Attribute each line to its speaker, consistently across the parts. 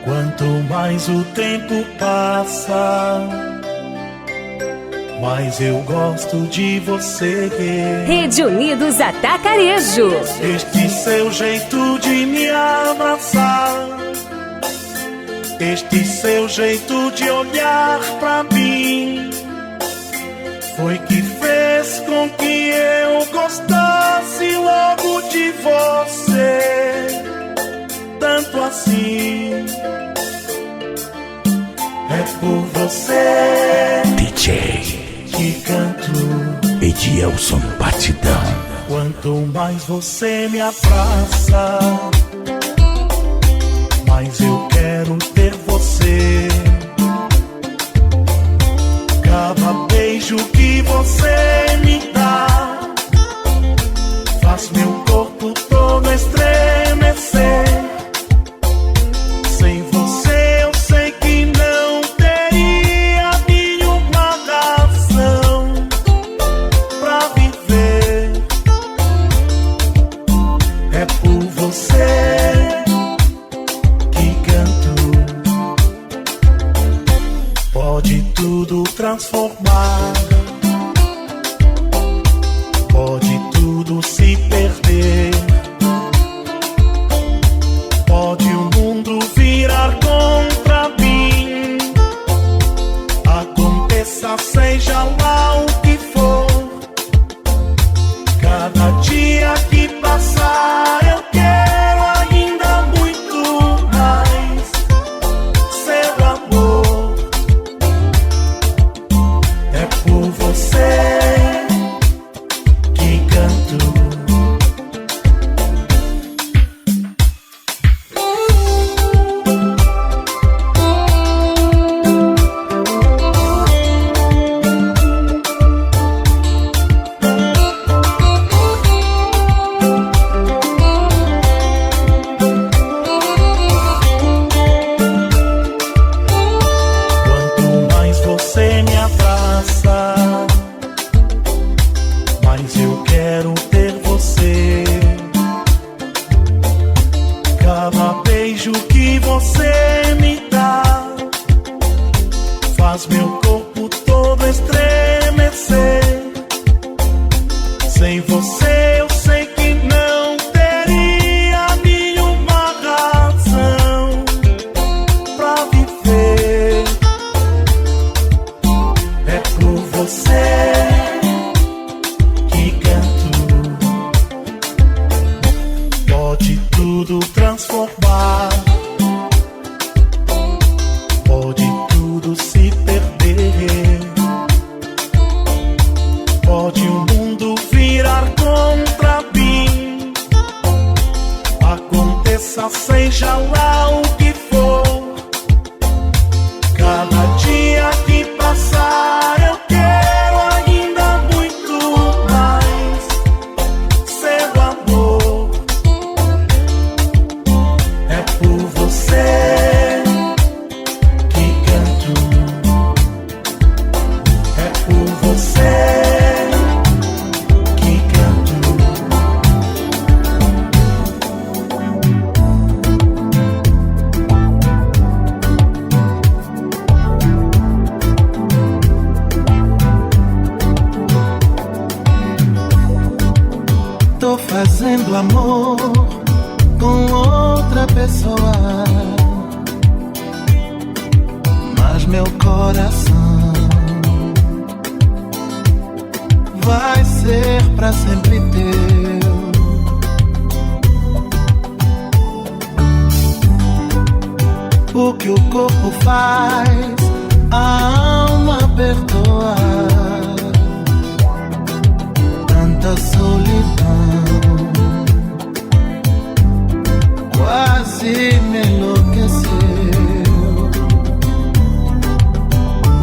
Speaker 1: Quanto mais o tempo passa, mais eu gosto de você.
Speaker 2: Rede Unidos Atacarejo.
Speaker 1: Este seu jeito de me abraçar, este seu jeito de olhar pra mim, foi que fez com que eu gostasse logo de você. Tanto assim, é por você,
Speaker 3: DJ
Speaker 1: que canto
Speaker 3: Edielson Batidão.
Speaker 1: Quanto mais você me abraça, mais eu quero ter você. Cada beijo que você me dá faz meu corpo todo estremecer. Sem você eu sei que não teria nenhuma razão pra viver. É por você que canto. Pode tudo transformar, pode tudo se perder, pode o mundo virar contra mim. Aconteça, seja lá o que for, cada dia que passar eu quero ainda muito mais seu amor. É por você que canto. Quanto mais você me abraça, mais eu quero ter você. Cada beijo que você me dá faz meu corpo todo estremecer. Sem você eu sei que não teria nenhuma razão pra viver. É por você que canto. Pode tudo transformar, pode tudo se perder, pode o mundo virar contra mim. Aconteça, seja lá o que for, cada dia que passar eu quero ainda muito mais seu amor. É por você que canto. É por você que canto.
Speaker 4: Tô fazendo amor com outra pessoa, mas meu coração vai ser pra sempre teu. O que o corpo faz, a alma perdoa. Tanta solidão quase me enlouqueceu.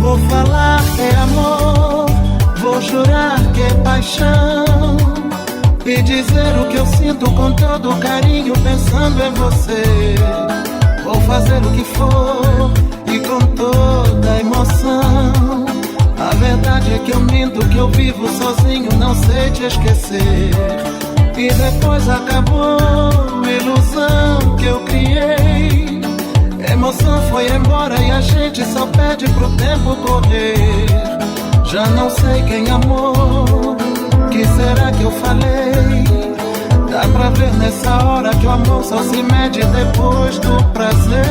Speaker 4: Vou falar que é amor, vou jurar que é paixão, e dizer o que eu sinto com todo carinho, pensando em você. Vou fazer o que for e com toda emoção. A verdade é que eu minto, que eu vivo sozinho, não sei te esquecer. E depois acabou a ilusão que eu criei. É emoção foi embora e a gente só pede pro tempo correr. Já não sei quem amou, que será que eu falei? Dá pra ver nessa hora que o amor só se mede depois do prazer.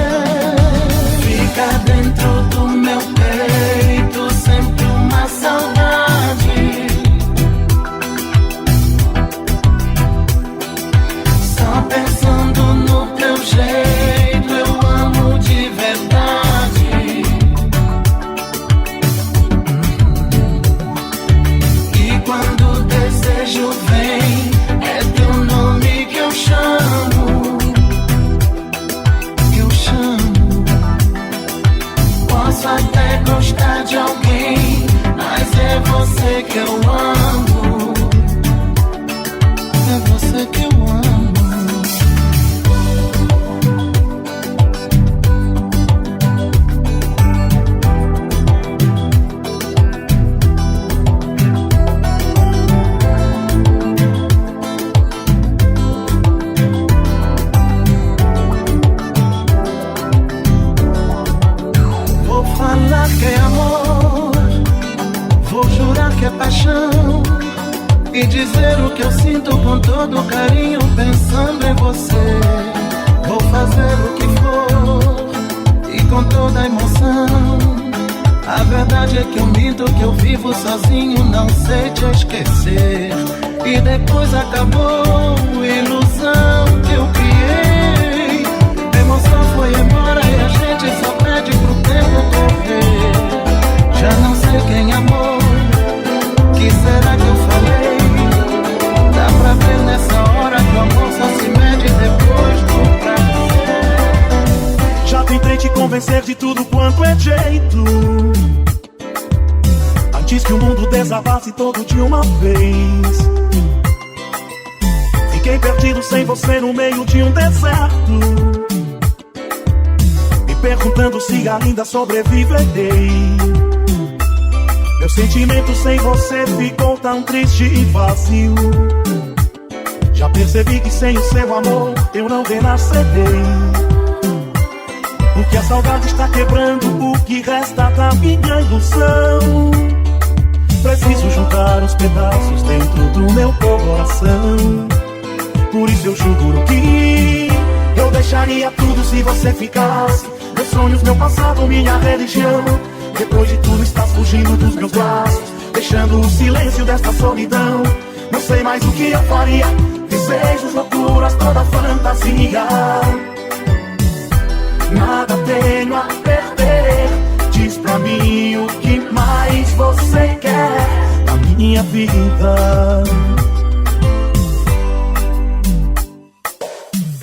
Speaker 4: Fica dentro do meu peito sempre uma saudade, só pensando no teu jeito, eu amo de verdade. E quando o desejo vem, é teu nome que eu chamo, que eu chamo. Posso até gostar de alguém, mas é você que eu amo, é você que eu amo. Que é amor, vou jurar que é paixão, e dizer o que eu sinto com todo carinho, pensando em você. Vou fazer o que for e com toda emoção. A verdade é que eu minto, que eu vivo sozinho, não sei te esquecer. E depois acabou a ilusão que eu criei. A emoção foi embora e a gente só pede pro tempo correr. Já não sei quem amou, que será que eu falei? Dá pra ver nessa hora que o amor só se mede depois do prazer.
Speaker 1: Já tentei te convencer de tudo quanto é jeito, antes que o mundo desabasse todo de uma vez. Fiquei perdido sem você no meio de um deserto, me perguntando se ainda sobreviverei. Meu sentimento sem você ficou tão triste e vazio. Já percebi que sem o seu amor eu não renascerei, porque a saudade está quebrando o que resta da minha ilusão. Preciso juntar os pedaços dentro do meu coração. Por isso eu juro que eu deixaria tudo se você ficasse. Meus sonhos, meu passado, minha religião. Depois de tudo estás fugindo dos meus braços, deixando o silêncio desta solidão. Não sei mais o que eu faria, desejos, loucuras, toda fantasia. Nada tenho a perder, diz pra mim o que mais você quer da minha vida.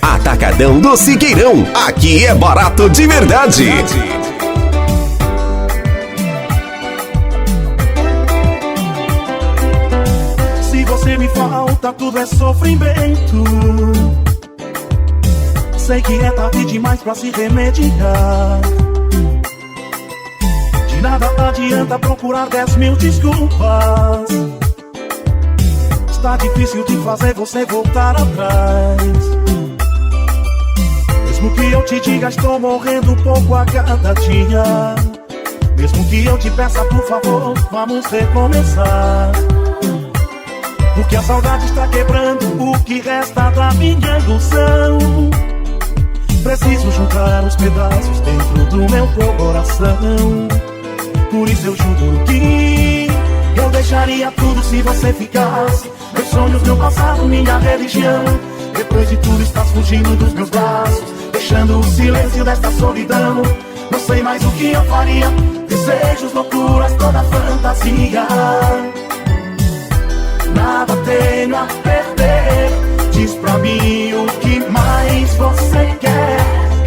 Speaker 5: Atacadão do Siqueirão, aqui é barato de verdade.
Speaker 1: Se você me falta, tudo é sofrimento. Sei que é tarde demais pra se remediar. De nada adianta procurar 10.000 desculpas. Está difícil de fazer você voltar atrás. Mesmo que eu te diga, estou morrendo pouco a cada dia. Mesmo que eu te peça, por favor, vamos recomeçar. Porque a saudade está quebrando o que resta da minha ilusão. Preciso juntar os pedaços dentro do meu coração. Por isso eu juro que eu deixaria tudo se você ficasse. Meus sonhos, meu passado, minha religião. Depois de tudo estás fugindo dos meus braços, deixando o silêncio desta solidão. Não sei mais o que eu faria, desejos, loucuras, toda fantasia. Nada tenho a perder, diz pra mim o que mais você quer.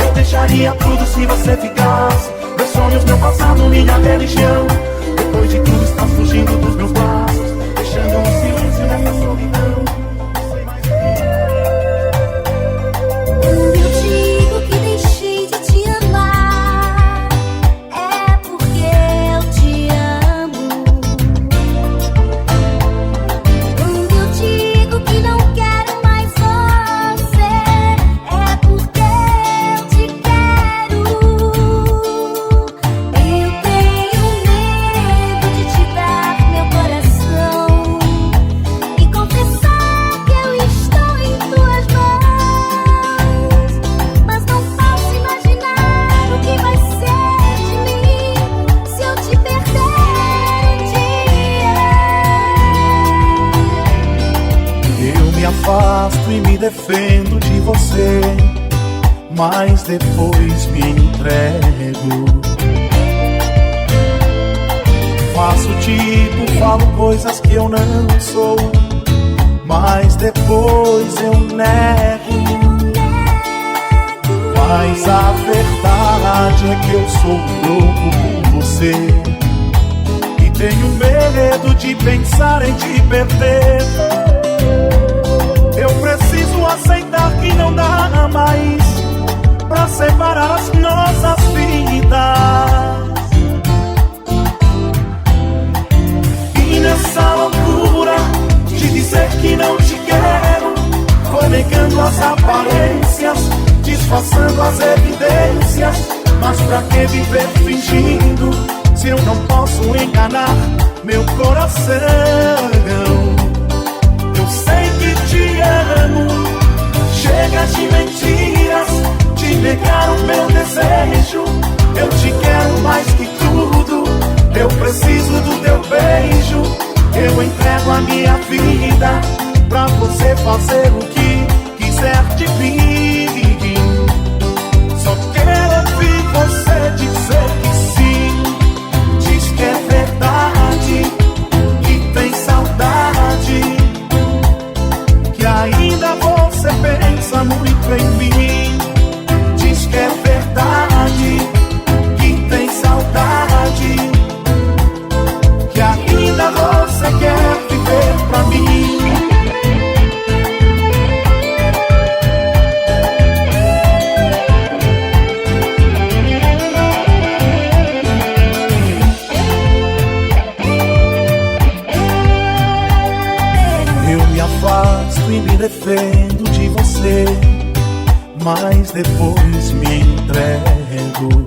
Speaker 1: Eu deixaria tudo se você ficasse. Meus sonhos, meu passado, minha religião. Depois de tudo estás fugindo dos meus braços, deixando o silêncio desta solidão.
Speaker 6: Quero
Speaker 1: me afasto e me defendo de você, mas depois me entrego. Faço tipo, falo coisas que eu não sou, mas depois eu nego. Mas a verdade é que eu sou louco por você e tenho medo de pensar em te perder. Eu preciso aceitar que não dá mais pra separar as nossas vidas. E nessa loucura de dizer que não te quero, vou negando as aparências, disfarçando as evidências. Mas pra que viver fingindo, se eu não posso enganar meu coração? Eu sei que te amo, chega de mentiras, de negar o meu desejo. Eu te quero mais que tudo, eu preciso do teu beijo. Eu entrego a minha vida pra você fazer o que quiser de mim. Só quero ouvir você dizer que sim. Diz que é verdade, que tem saudade, que ainda você pensa muito em mim. Diz que é verdade, que tem saudade, que ainda você quer viver pra mim. Eu me afasto e me defendo de você, mas depois me entrego.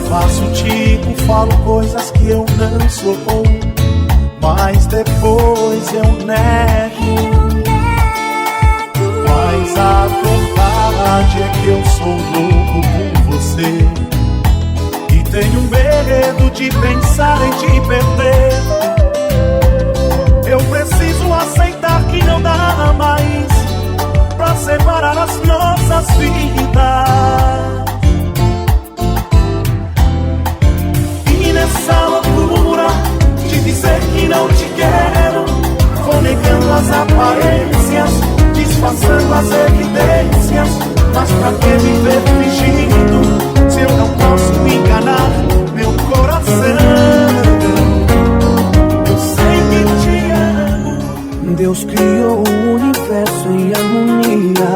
Speaker 1: Faço tipo, falo coisas que eu não sou, mas depois eu nego. Mas a verdade é que eu sou louco por você e tenho medo de pensar em te perder. Eu preciso aceitar que não dá mais pra separar as nossas vidas. E nessa loucura de dizer que não te quero, vou negando as aparências, disfarçando as evidências. Mas pra que viver fingindo, se eu não posso enganar meu coração? Eu sei que te amo.
Speaker 6: Deus criou o universo em harmonia,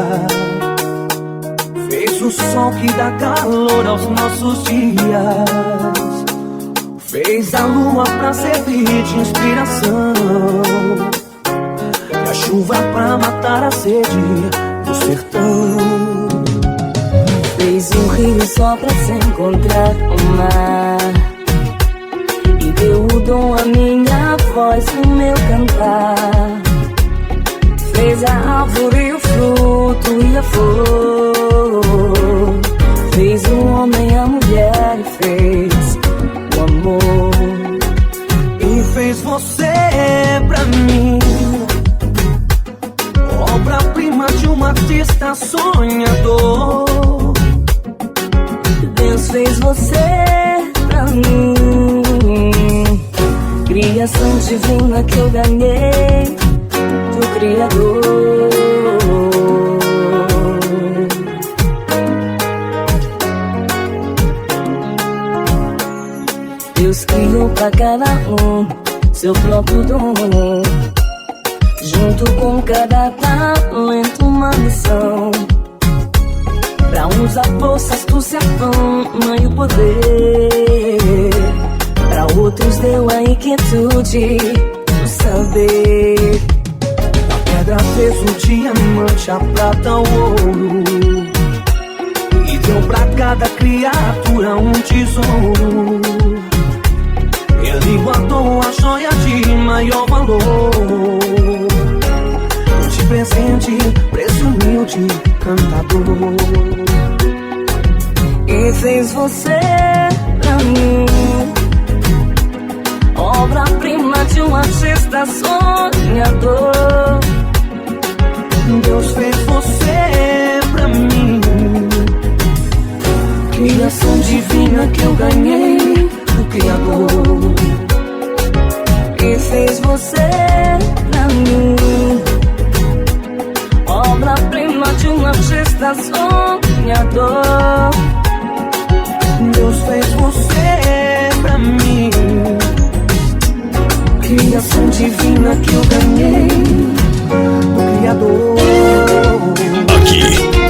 Speaker 6: fez o sol que dá calor aos nossos dias, fez a lua pra servir de inspiração, e a chuva pra matar a sede do sertão.
Speaker 7: Fez um rio só pra se encontrar o mar, e deu o dom à minha voz, o meu cantar. Fez a árvore, o fruto e a flor, fez o homem, a mulher e fez o amor.
Speaker 6: E fez você pra mim, obra-prima de um artista sonhador.
Speaker 7: Deus fez você pra mim, criação divina que eu ganhei do Criador. Deus criou pra cada um seu próprio dom, junto com cada talento uma missão. Pra uns a forças do sertão e o poder, pra outros deu a inquietude do saber.
Speaker 6: A pedra fez o diamante, a prata o ouro, e deu pra cada criatura um tesouro. Ele guardou a joia de maior valor, de presente pra esse humilde cantador.
Speaker 7: E fez você pra mim, obra-prima de um artista sonhador. sonhador. Deus fez você pra mim, criação divina que eu ganhei do Criador. E fez você pra mim, obra-prima de um artista sonhador. Deus fez você pra mim, criação divina que eu ganhei do Criador.
Speaker 3: Aqui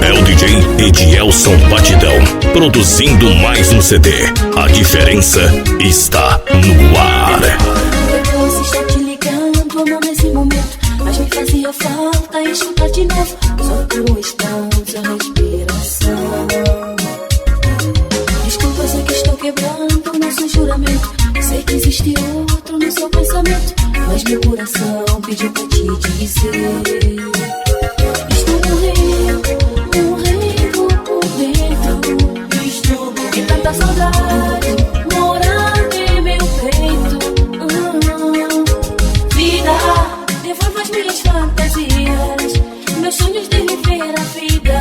Speaker 3: é o DJ Edielson Batidão, produzindo mais um CD. A diferença está no ar.
Speaker 8: Você está te ligando, não nesse momento, mas me fazia falta escutar de novo, só por um instante a respiração. Desculpa, sei que estou quebrando o nosso juramento, sei que existe outro no seu pensamento, mas meu coração pediu pra te dizer: estou morrendo por dentro, estou de tanta saudade morando em meu peito. Vida, devolva as minhas fantasias, meus sonhos de viver a vida,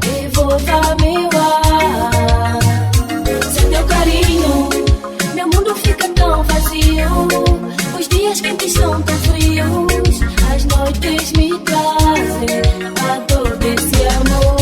Speaker 8: devolva meu ar. Sem teu carinho, meu mundo fica tão vazio, os dias quentes são tão frios, as noites me trazem a dor desse amor.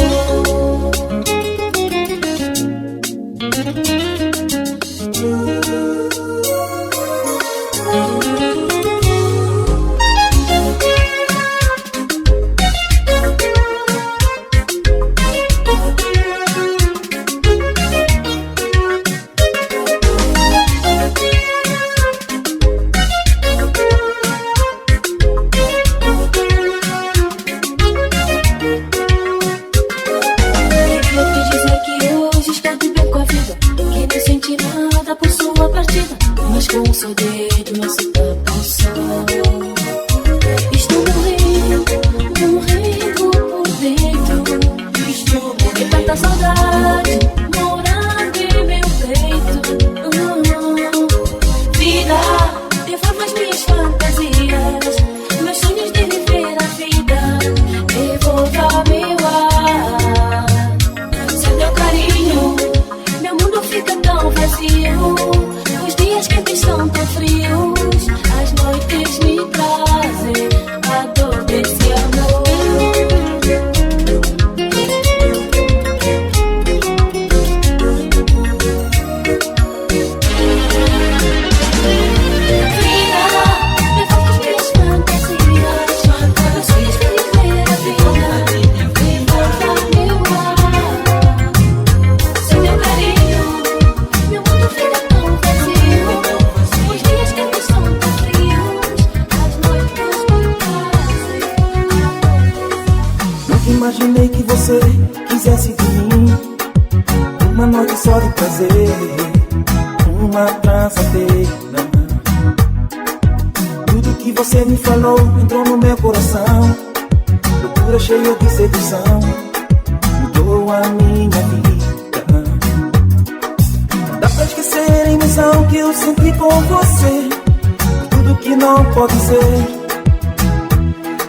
Speaker 8: Com o seu dedo não se tapa o sol. Estou morrendo por dentro, estou de tanta saudade morando em meu peito. Vida, devolva as minhas fantasias, meus sonhos de viver a vida, devolva meu ar. Sem teu carinho, meu mundo fica tão vazio, os dias quentes são tão frios, as noites me trazem a dor desse amor. Vida, devolva as minhas fantasias, meus sonhos de viver a vida, devolva meu ar. Sem teu carinho, meu mundo fica tão vazio, os dias quentes são tão frios, as noites me trazem a dor.
Speaker 6: Nunca imaginei que você quisesse de mim uma noite só de prazer, uma transadeira. Tudo que você me falou entrou no meu coração, loucura cheia de sedução, mudou a minha vida. Não dá pra esquecer a emoção que eu senti com você, tudo que não pode ser.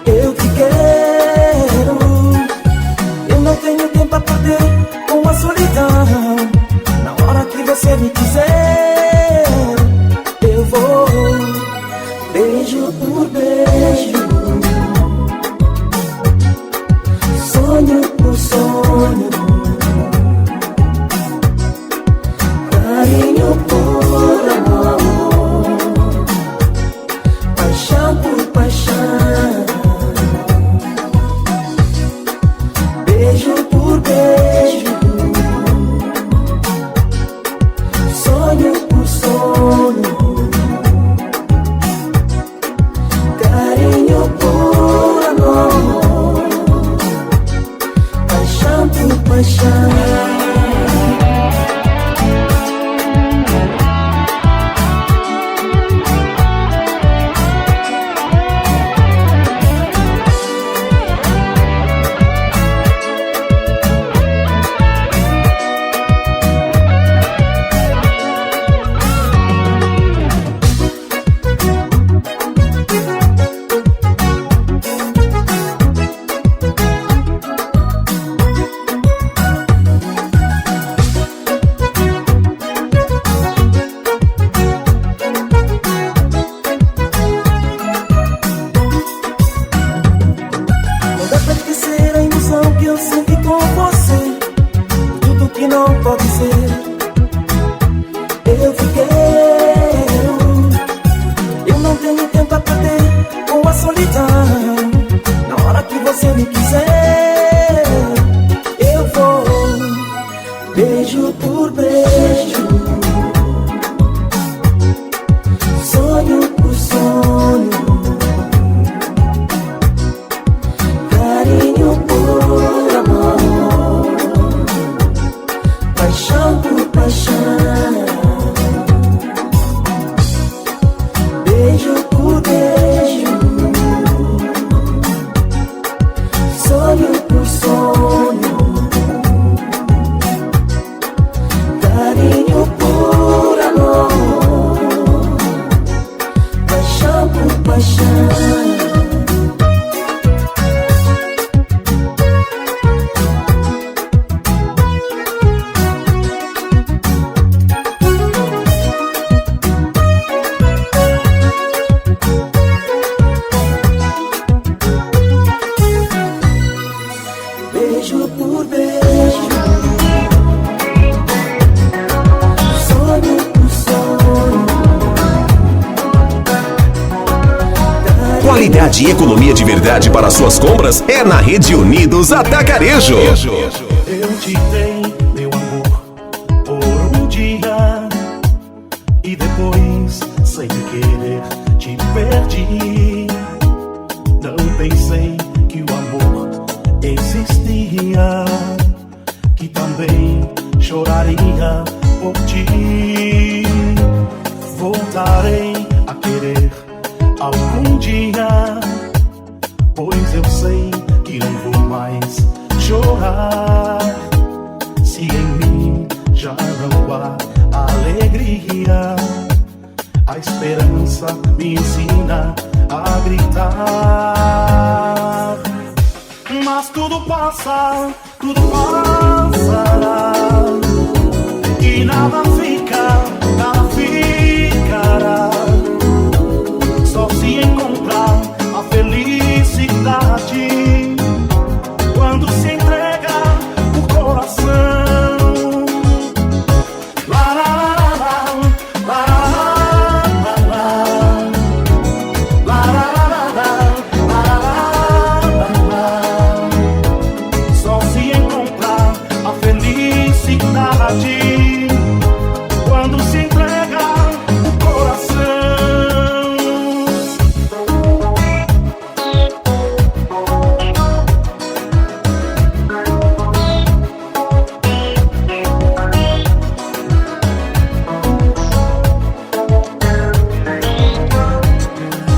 Speaker 6: Eu te quero, eu não tenho tempo a perder com a solidão. Na hora que você me quiser, eu vou beijo por beijo, sonho por sonho, carinho por amor, paixão por eu senti com você tudo que não pode ser. Eu fiquei, eu não tenho tempo a perder com a solidão. Na hora que você me quiser, eu vou beijo por beijo, sonho por sonho, carinho por amor, paixão por paixão, beijo por beijo, sonho por sonho, carinho por amor, paixão por paixão. Beijo por beijo, sonho por sonho.
Speaker 5: Qualidade e economia de verdade para suas compras é na Rede Unidos Atacarejo.
Speaker 1: Eu te dei meu amor por um dia e depois, sem querer, te perdi. Não pensei que o amor existia, que também choraria por ti. Voltarei a querer algum dia, pois eu sei que não vou mais chorar. Se em mim já não há alegria, a esperança me ensina a gritar. Mas tudo passa, tudo passará, e nada fica, nada ficará. Só se encontrar a felicidade quando se entrega o coração. Lá, lá, lá, lá, lá, lá, lá, lá, lá, lá, só se encontrar a felicidade quando se entrega o coração.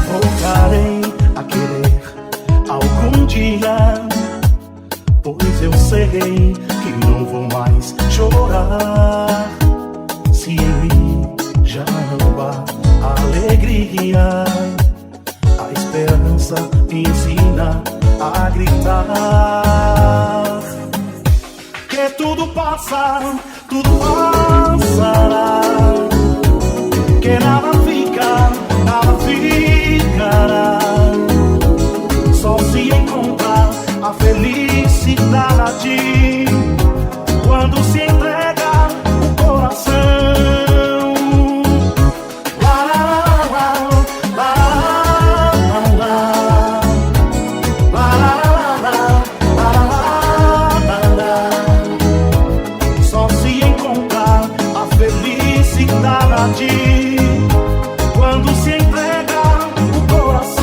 Speaker 1: Voltarei a querer algum dia, pois eu sei que não vou mais chorar. Se em mim já não há alegria, a esperança me ensina a gritar. Que tudo passa, tudo passará, que nada fica, nada ficará. Só se encontrar a felicidade quando se entrega o coração. Lá, lá, lá, lá, lá, lá, lá, lá, lá. Só se encontrar a felicidade quando se entrega o coração.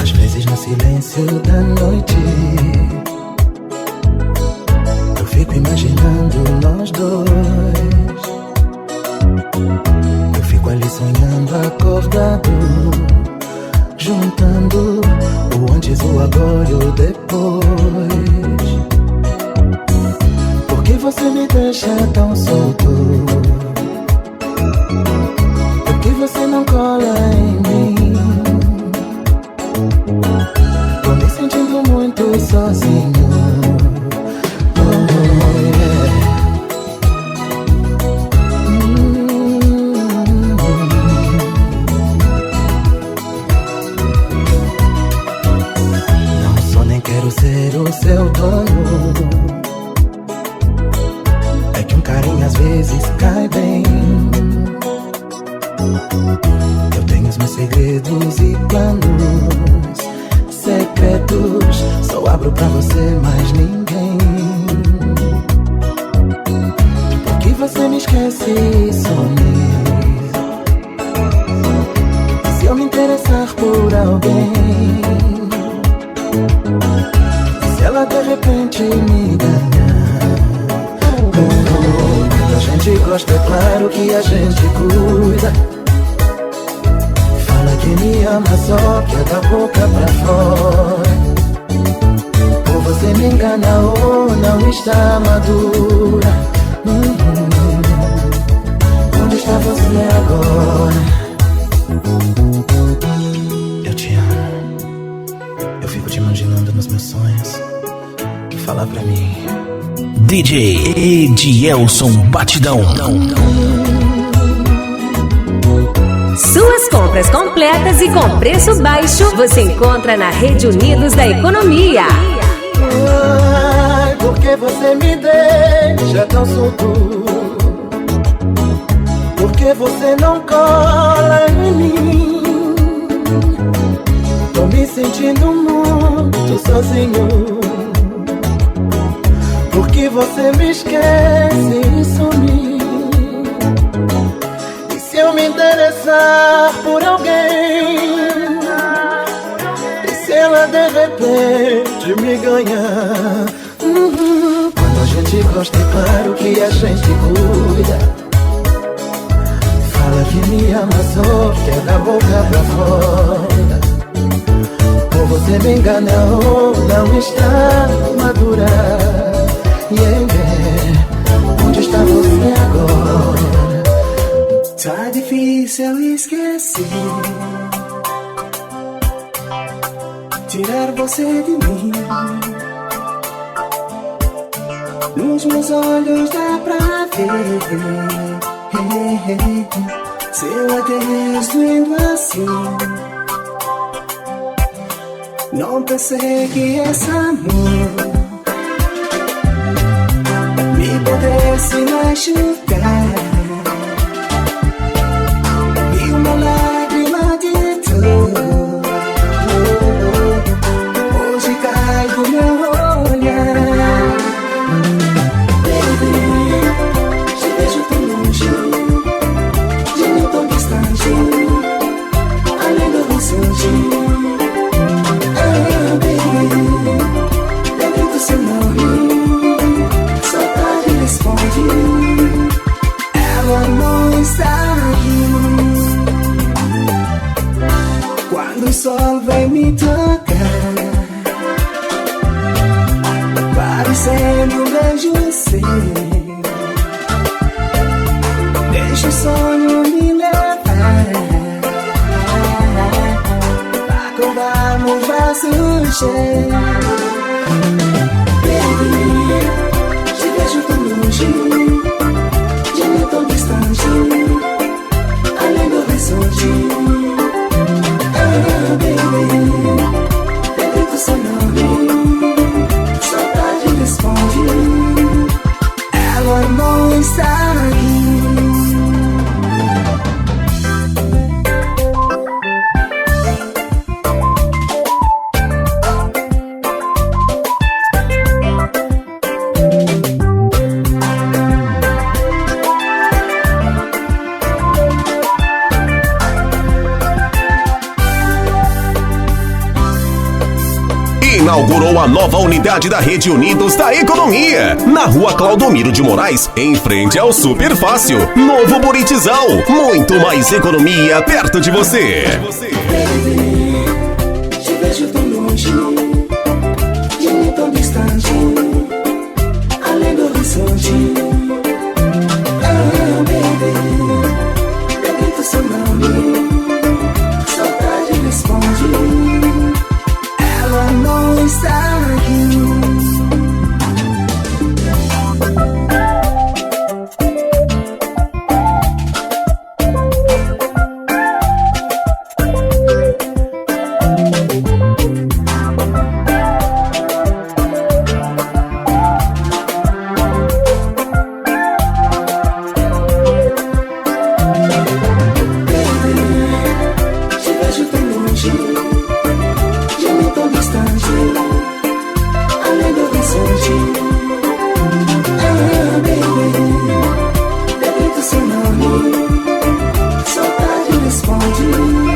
Speaker 6: Às vezes no silêncio da noite eu fico imaginando nós dois. Eu fico ali sonhando acordado, juntando o antes, o agora e o depois. Por que você me deixa tão solto? Por que você não cola em mim? Tô me sentindo muito sozinho. Oh, yeah.
Speaker 4: É que um carinho às vezes cai bem. Eu tenho os meus segredos e planos secretos, só abro pra você, mais ninguém. Porque você me esquece e some. Se eu me interessar por alguém, se ela de repente me ganhar, quando a gente gosta, é claro que a gente cuida. Fala que me ama, só que é da boca pra fora. Ou você me engana ou não está madura. Onde está você agora? Eu te amo. Eu fico te imaginando nos meus sonhos. Fala pra mim.
Speaker 9: DJ Edielson Batidão.
Speaker 2: Suas compras completas e com preço baixo você encontra na Rede Unidos da Economia.
Speaker 4: Ai, porque você me deixa tão solto? Porque você não cola em mim? Tô me sentindo muito sozinho. Porque você me esquece e some. E se eu me interessar por alguém, e se ela de repente me ganhar? Quando a gente gosta, é claro que a gente cuida. Fala que me ama, só que é da boca pra fora. Ou você me engana ou não está madura. Onde está você agora? Tá difícil esquecer, tirar você de mim. Nos meus olhos dá pra ver. Seu adeus doendo assim. Não pensei que esse amor me pudesse machucar. E uma lágrima de dor hoje cai do meu olhar. Baby, te vejo tão longe, de mim tão distante, além do horizonte. Ah, baby, dentro do seu nome ela não está aqui. Quando o sol vem me tocar, parecendo um beijo seu, deixa o sonho me levar, acordar no vaso cheio. Baby, te vejo tão longe, de mim tão distante, além do horizonte. Ah, baby, dentro do seu nome, saudade responde. Ela não está aqui.
Speaker 5: Inaugurou a nova unidade da Rede Unidos da Economia, na Rua Claudomiro de Moraes, em frente ao Super Fácil. Novo Buritizal, muito mais economia perto de você.
Speaker 4: Baby, te vejo tão longe, de mim tão distante, além do horizonte. Ah, baby, dentro do seu nome, saudade responde. Ela não está aqui.
Speaker 7: esconde.